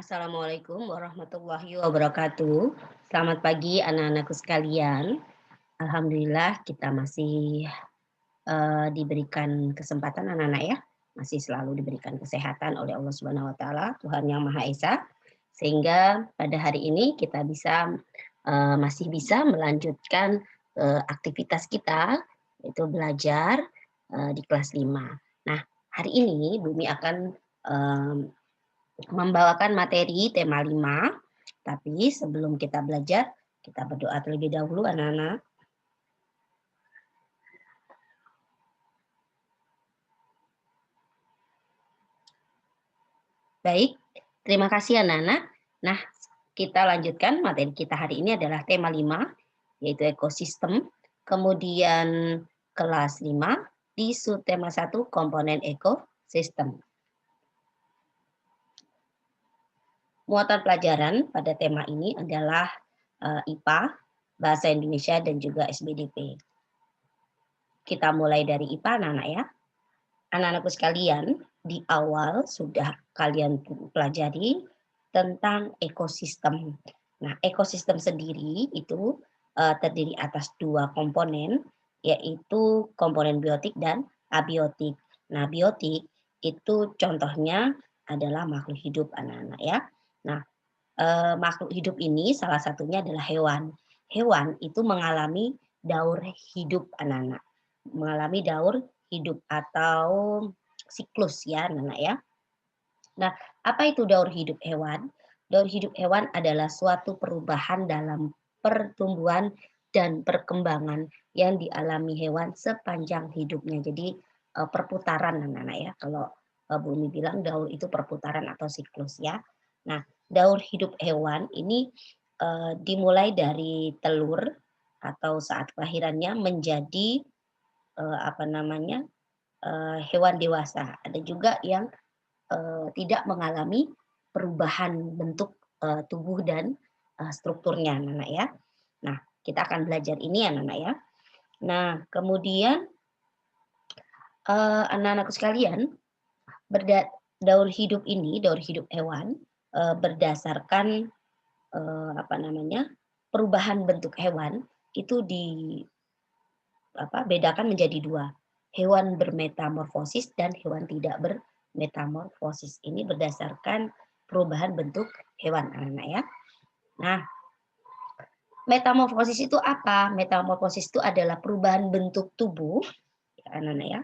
Assalamualaikum warahmatullahi wabarakatuh. Selamat pagi anak-anakku sekalian. Alhamdulillah kita masih diberikan kesempatan anak-anak ya, masih selalu diberikan kesehatan oleh Allah Subhanahu wa taala, Tuhan Yang Maha Esa. Sehingga pada hari ini kita masih bisa melanjutkan aktivitas kita yaitu belajar di kelas 5. Nah, hari ini Bumi akan eh, membawakan materi tema 5, tapi sebelum kita belajar, kita berdoa terlebih dahulu anak-anak. Baik, terima kasih anak-anak. Nah, kita lanjutkan materi kita hari ini adalah tema 5, yaitu ekosistem. Kemudian kelas 5 di subtema 1 komponen ekosistem. Muatan pelajaran pada tema ini adalah IPA, Bahasa Indonesia, dan juga SBDP. Kita mulai dari IPA anak-anak ya. Anak-anakku sekalian, di awal sudah kalian pelajari tentang ekosistem. Nah, ekosistem sendiri itu terdiri atas dua komponen, yaitu komponen biotik dan abiotik. Nah, biotik itu contohnya adalah makhluk hidup anak-anak ya. Nah, makhluk hidup ini salah satunya adalah hewan. Hewan itu mengalami daur hidup anak-anak. Mengalami daur hidup atau siklus ya anak-anak ya. Nah, apa itu daur hidup hewan? Daur hidup hewan adalah suatu perubahan dalam pertumbuhan dan perkembangan yang dialami hewan sepanjang hidupnya. Jadi perputaran anak-anak ya. Kalau Bumi bilang daur itu perputaran atau siklus ya. Nah, daur hidup hewan ini dimulai dari telur atau saat kelahirannya menjadi apa namanya hewan dewasa. Ada juga yang tidak mengalami perubahan bentuk tubuh dan strukturnya, anak-anak ya. Nah, kita akan belajar ini, anak-anak ya. Nah, kemudian anak-anakku sekalian, daur hidup ini, daur hidup hewan berdasarkan apa namanya perubahan bentuk hewan itu bedakan menjadi dua, hewan bermetamorfosis dan hewan tidak bermetamorfosis. Ini berdasarkan perubahan bentuk hewan anak-anak ya. Nah, metamorfosis itu apa? Metamorfosis itu adalah perubahan bentuk tubuh, ya, anak-anak ya.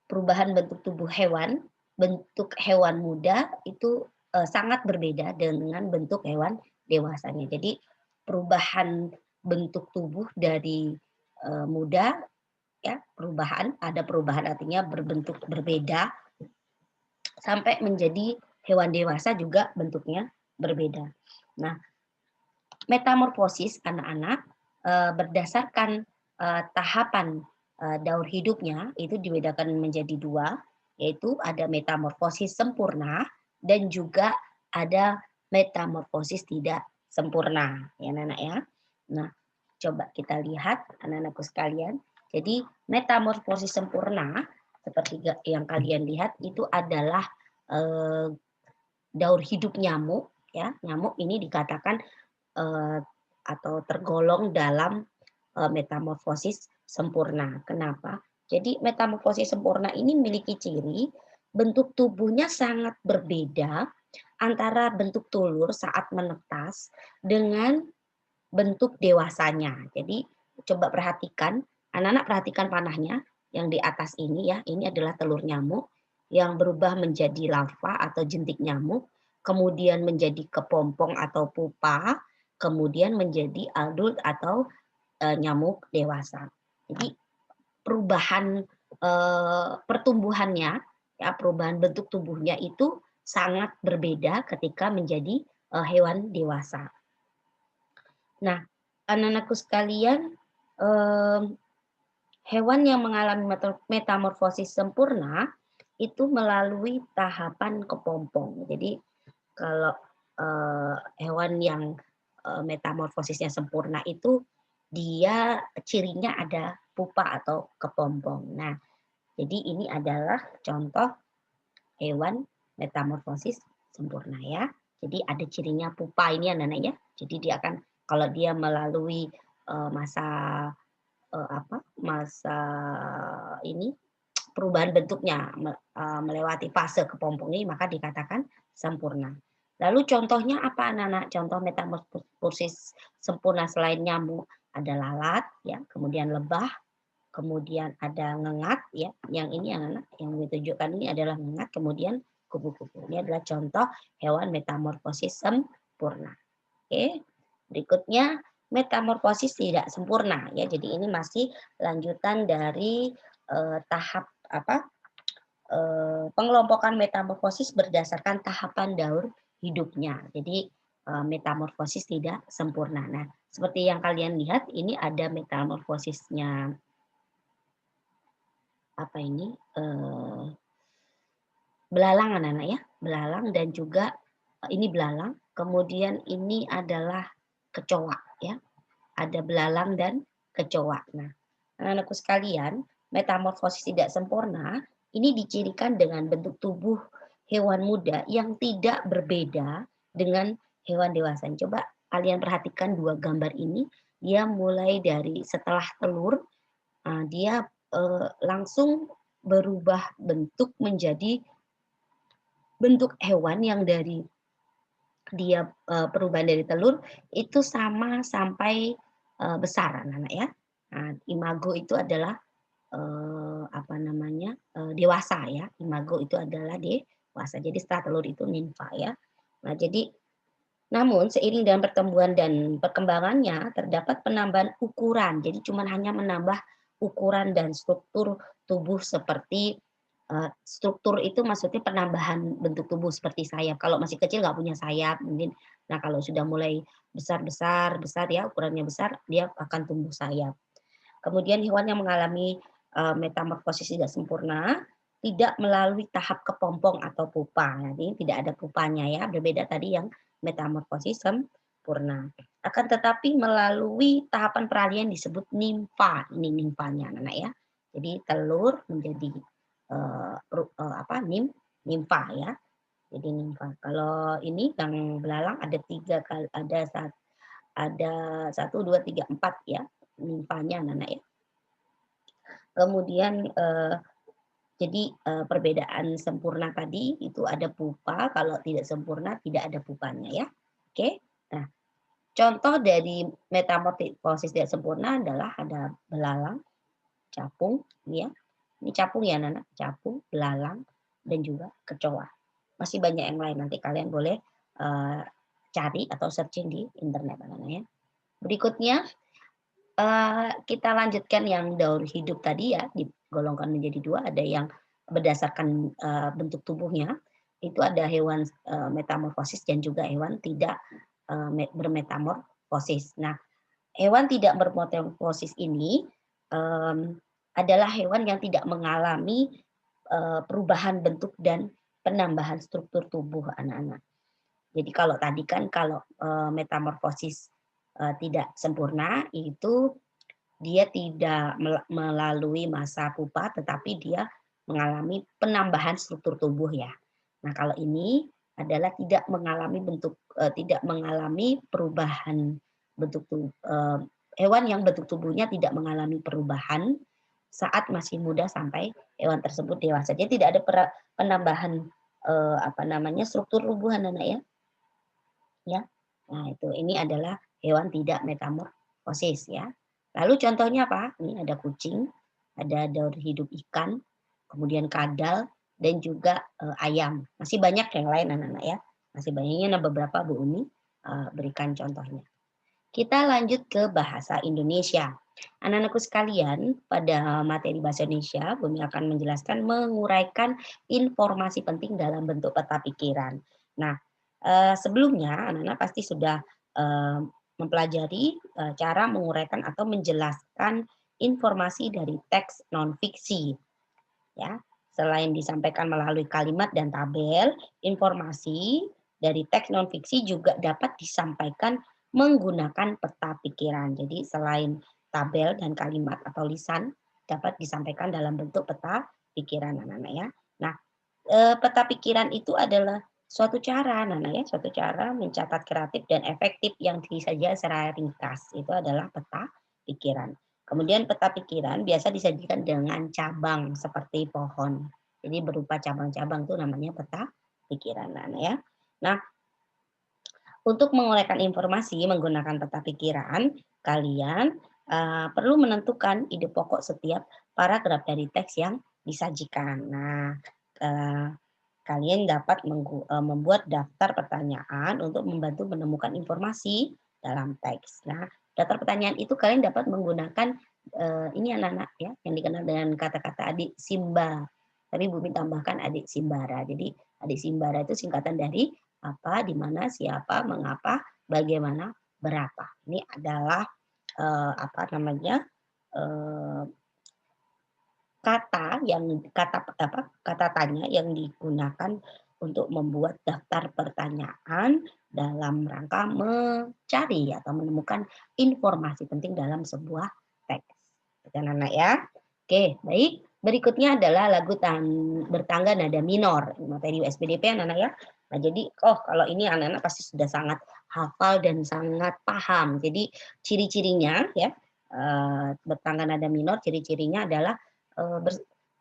Perubahan bentuk tubuh hewan, bentuk hewan muda itu sangat berbeda dengan bentuk hewan dewasanya. Jadi perubahan bentuk tubuh dari muda ya, ada perubahan artinya berbentuk berbeda sampai menjadi hewan dewasa juga bentuknya berbeda. Nah, metamorfosis anak-anak berdasarkan tahapan daur hidupnya itu dibedakan menjadi dua, yaitu ada metamorfosis sempurna dan juga ada metamorfosis tidak sempurna, ya anak-anak ya. Nah, coba kita lihat anak-anakku sekalian. Jadi metamorfosis sempurna seperti yang kalian lihat itu adalah daur hidup nyamuk ya. Nyamuk ini dikatakan atau tergolong dalam metamorfosis sempurna. Kenapa? Jadi metamorfosis sempurna ini memiliki ciri bentuk tubuhnya sangat berbeda antara bentuk telur saat menetas dengan bentuk dewasanya. Jadi coba perhatikan, anak-anak perhatikan panahnya yang di atas ini ya, ini adalah telur nyamuk yang berubah menjadi larva atau jentik nyamuk, kemudian menjadi kepompong atau pupa, kemudian menjadi adult atau nyamuk dewasa. Jadi perubahan pertumbuhannya, ya perubahan bentuk tubuhnya itu sangat berbeda ketika menjadi hewan dewasa. Nah, anak-anakku sekalian, hewan yang mengalami metamorfosis sempurna itu melalui tahapan kepompong. Jadi kalau hewan yang metamorfosisnya sempurna itu dia cirinya ada pupa atau kepompong. Nah, jadi ini adalah contoh hewan metamorfosis sempurna ya. Jadi ada cirinya pupa ini anak-anak ya. Jadi dia akan kalau dia melalui masa masa ini perubahan bentuknya melewati fase kepompong ini maka dikatakan sempurna. Lalu contohnya apa anak-anak? Contoh metamorfosis sempurna selain nyamuk ada lalat ya, kemudian lebah, kemudian ada ngengat ya. Yang ini anak-anak yang ditunjukkan ini adalah ngengat, kemudian kupu-kupu. Ini adalah contoh hewan metamorfosis sempurna. Oke. Berikutnya metamorfosis tidak sempurna ya. Jadi ini masih lanjutan dari tahap pengelompokan metamorfosis berdasarkan tahapan daur hidupnya. Jadi metamorfosis tidak sempurna. Nah, seperti yang kalian lihat ini ada metamorfosisnya belalang anak-anak ya, belalang dan juga ini belalang, kemudian ini adalah kecoa ya. Ada belalang dan kecoa. Nah, anak-anakku sekalian, metamorfosis tidak sempurna ini dicirikan dengan bentuk tubuh hewan muda yang tidak berbeda dengan hewan dewasa. Coba kalian perhatikan dua gambar ini, dia mulai dari setelah telur, dia langsung berubah bentuk menjadi bentuk hewan yang dari dia perubahan dari telur itu sama sampai besar anak-anak ya. Nah, imago itu adalah dewasa ya. Imago itu adalah dewasa. Jadi setelah telur itu nimfa ya. Nah, jadi namun seiring dengan pertumbuhan dan perkembangannya terdapat penambahan ukuran. Jadi cuma hanya menambah ukuran dan struktur tubuh seperti struktur itu maksudnya penambahan bentuk tubuh seperti sayap. Kalau masih kecil nggak punya sayap mungkin. Nah, kalau sudah mulai besar ya ukurannya besar, dia akan tumbuh sayap. Kemudian hewan yang mengalami metamorfosis tidak sempurna tidak melalui tahap kepompong atau pupa. Jadi tidak ada pupanya ya, berbeda tadi yang metamorfosis sempurna. Akan tetapi melalui tahapan peralihan disebut nimfa. Ini nimfanya anak-anak ya. Jadi telur menjadi nimfa ya. Jadi nimfa. Kalau ini yang belalang ada 3 kali, ada 1, 2, 3, 4 ya nimfanya anak-anak ya. Kemudian jadi perbedaan sempurna tadi itu ada pupa, kalau tidak sempurna tidak ada pupanya ya. Oke. Nah, contoh dari metamorfosis tidak sempurna adalah ada belalang, capung ya. Ini capung ya anak-anak, capung, belalang dan juga kecoa. Masih banyak yang lain, nanti kalian boleh cari atau searching di internet anak-anak ya. Berikutnya kita lanjutkan yang daur hidup tadi ya, digolongkan menjadi 2, ada yang berdasarkan bentuk tubuhnya, itu ada hewan metamorfosis dan juga hewan tidak bermetamorfosis. Nah, hewan tidak bermetamorfosis ini adalah hewan yang tidak mengalami perubahan bentuk dan penambahan struktur tubuh anak-anak. Jadi kalau tadi kan kalau metamorfosis tidak sempurna itu dia tidak melalui masa pupa tetapi dia mengalami penambahan struktur tubuh ya. Nah, kalau ini adalah tidak mengalami perubahan bentuk tubuh, hewan yang bentuk tubuhnya tidak mengalami perubahan saat masih muda sampai hewan tersebut dewasa. Jadi tidak ada penambahan struktur tubuh anak ya. Ya. Nah, ini adalah hewan tidak metamorfosis ya. Lalu contohnya apa? Ini ada kucing, ada daur hidup ikan, kemudian kadal dan juga ayam. Masih banyak yang lain anak-anak ya. Masih banyaknya beberapa Bu Umi berikan contohnya. Kita lanjut ke bahasa Indonesia. Anak-anakku sekalian, pada materi bahasa Indonesia, Bu Umi akan menjelaskan menguraikan informasi penting dalam bentuk peta pikiran. Nah, sebelumnya anak-anak pasti sudah mempelajari cara menguraikan atau menjelaskan informasi dari teks non-fiksi. Ya, selain disampaikan melalui kalimat dan tabel, informasi dari teks non-fiksi juga dapat disampaikan menggunakan peta pikiran. Jadi selain tabel dan kalimat atau lisan dapat disampaikan dalam bentuk peta pikiran anak-anak ya. Nah, peta pikiran itu adalah suatu cara, Nana ya, suatu cara mencatat kreatif dan efektif yang disajikan secara ringkas. Itu adalah peta pikiran. Kemudian peta pikiran biasa disajikan dengan cabang seperti pohon. Jadi berupa cabang-cabang itu namanya peta pikiran, Nana ya. Nah, untuk menguraikan informasi menggunakan peta pikiran, kalian perlu menentukan ide pokok setiap paragraf dari teks yang disajikan. Nah, kalian dapat membuat daftar pertanyaan untuk membantu menemukan informasi dalam teks. Nah, daftar pertanyaan itu kalian dapat menggunakan ini anak-anak ya, yang dikenal dengan kata-kata adik Simba. Tapi Bumi tambahkan adik Simbara. Jadi adik Simbara itu singkatan dari apa, di mana, siapa, mengapa, bagaimana, berapa. Ini adalah apa namanya? Kata tanya yang digunakan untuk membuat daftar pertanyaan dalam rangka mencari atau menemukan informasi penting dalam sebuah teks. Anak-anak ya. Oke, baik. Berikutnya adalah lagu bertangga nada minor, materi USBDP anak-anak ya. Nah, jadi kalau ini anak-anak pasti sudah sangat hafal dan sangat paham. Jadi ciri-cirinya ya, bertangga nada minor, ciri-cirinya adalah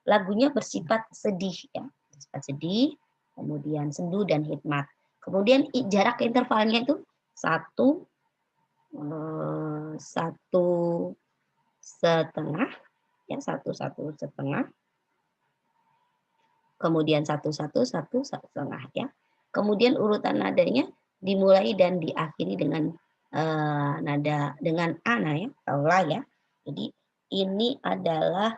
lagunya bersifat sedih ya, bersifat sedih, kemudian sendu dan hikmat. Kemudian jarak intervalnya itu satu setengah ya, satu setengah, kemudian satu setengah ya. Kemudian urutan nadanya dimulai dan diakhiri dengan nada dengan ana ya, atau la ya. Jadi ini adalah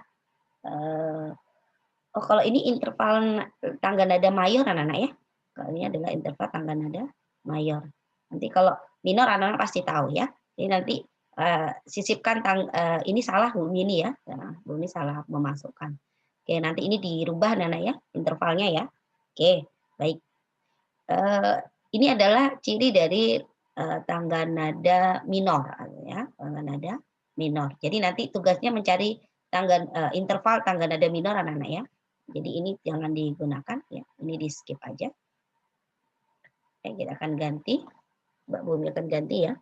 kalau ini interval tangga nada mayor anak-anak ya. Kalau ini adalah interval tangga nada mayor. Nanti kalau minor anak-anak pasti tahu ya. Jadi nanti sisipkan ini salah Bumi ini ya. Nah, Bumi salah memasukkan. Oke, nanti ini dirubah anak-anak ya, intervalnya ya. Oke, baik. Ini adalah ciri dari tangga nada minor ya, tangga nada minor. Jadi nanti tugasnya mencari interval tangga nada minor anak-anak ya. Jadi ini jangan digunakan ya, ini di skip aja. Oke, kita akan ganti. Mbak Bumi akan ganti ya.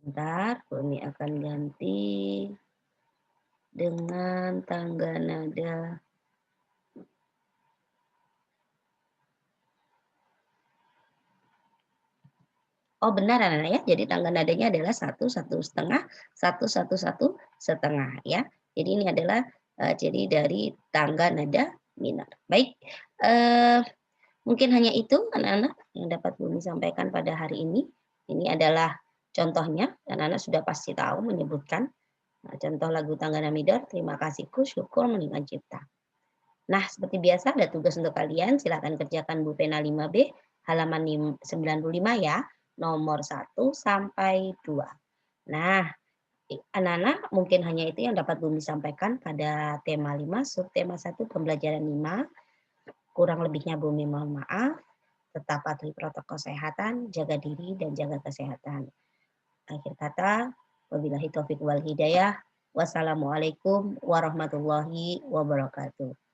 Sebentar, Bumi akan ganti dengan tangga nada. Oh benar anak-anak ya, jadi tangga nadanya adalah satu setengah, satu setengah ya. Jadi ini adalah ciri dari tangga nada minor. Baik, mungkin hanya itu anak-anak yang dapat Bumi sampaikan pada hari ini. Ini adalah contohnya, anak-anak sudah pasti tahu menyebutkan contoh lagu tangga nada minor. Terima kasihku, syukur meningkat cipta. Nah, seperti biasa ada tugas untuk kalian, silakan kerjakan Bu Pena 5B halaman 95 ya, nomor 1 sampai 2. Nah, anak-anak mungkin hanya itu yang dapat Bumi sampaikan pada tema 5, subtema 1 pembelajaran 5. Kurang lebihnya Bumi mohon maaf. Tetap patuhi protokol kesehatan, jaga diri dan jaga kesehatan. Akhir kata, wabillahi taufiq wal hidayah. Wassalamualaikum warahmatullahi wabarakatuh.